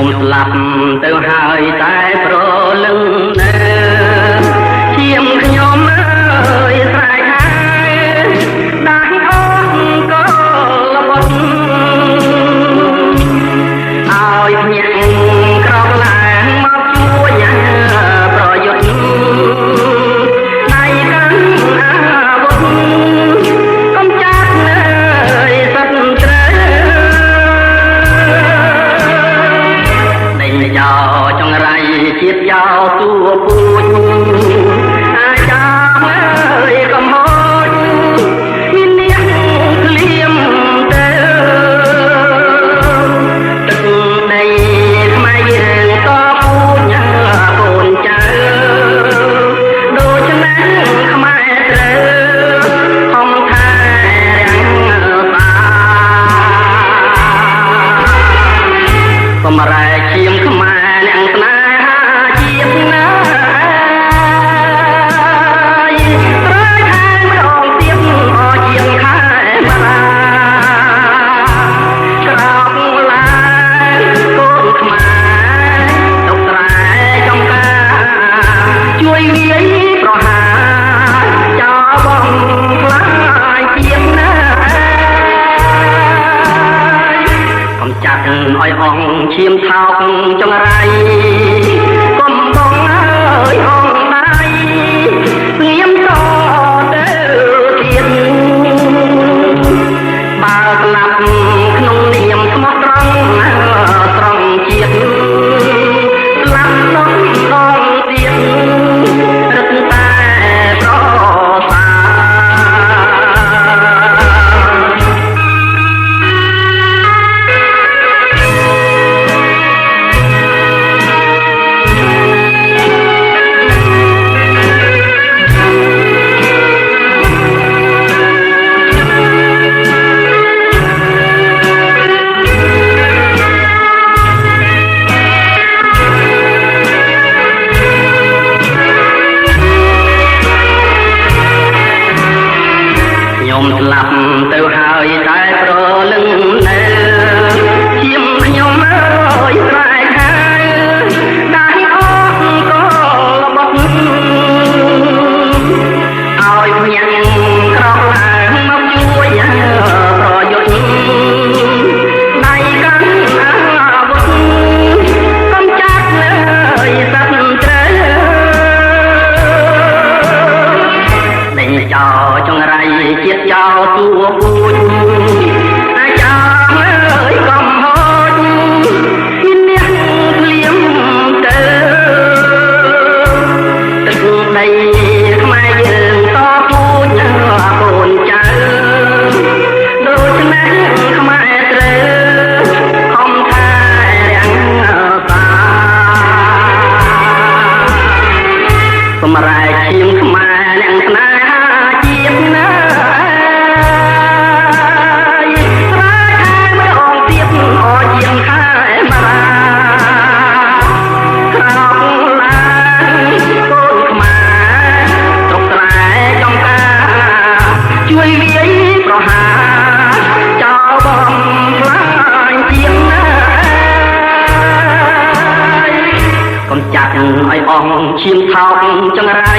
ខ្ញុំស្លាប់ទៅហើយតែប្រលឹងនៅឈាមខ្ញុំអើយស្រែកហើយដាស់អស់ក៏ល្បត់ឲ្យភ្ញាក់ក្រោកឡើងមកជួយប្រយុទ្ធដៃកាន់អាវុធកុំចាត់នៅសត្វត្រូវចោចង្រៃជាតិយោទួពូជអាចចាំអើយកុំហូចមានអ្នកក្លៀមទៅទឹកដីខ្មែរយើងក៏ពូជកូនចៅដូច្នេះខ្មែរត្រូវហំថែរាំងសាបំរែឈាមខ្មែរអ្នកស្នេហាជាតិណាយត្រូវខែម្ដងទៀតអជាងខែបារាក្រោកឡើងកូនខ្មែរទុកស្រែចំការជួយវាយប្រហារចោលបងខ្លាយជាតិណាកុំចាត់ឲ្យអស់ឈាមថោកចង្រៃកុំបងអើយអងដៃស្ងៀមតទៅទៀតបើស្លាប់ក្នុងនាមស្មោះត្រង់ត្រង់ជាតិស្លាប់ដល់ដល់ទៀតរឹតតែប្រសាខ្ញុំស្លាប់ទៅហើយតែប្រលឹងនៅឈាមខ្ញុំអើយស្រែកហើយដាស់អស់ក៏ល្បត់ឲ្យភ្ញាក់ក្រោកឡើងមកជួយប្រយុទ្ធដៃកាន់អាវុធកុំចាត់លើសត្វត្រូវដេញចោលចង្រៃជាតិយោទួពូជអាចចាំអើយកុំហូចមានអ្នកក្លៀមទៅទឹកដីខ្មែរយើងតពូជកូនចៅដូច្នេះខ្មែរត្រូវហំថែរាំងសាសម្រែកឈាមខ្មែរអ្នកស្នេហាជាតិណាជួយវាយប្រហារចោលបងខ្លាញ់ទៀតណាកុំចាត់ឲ្យអស់ឈាមថោកចង្រៃ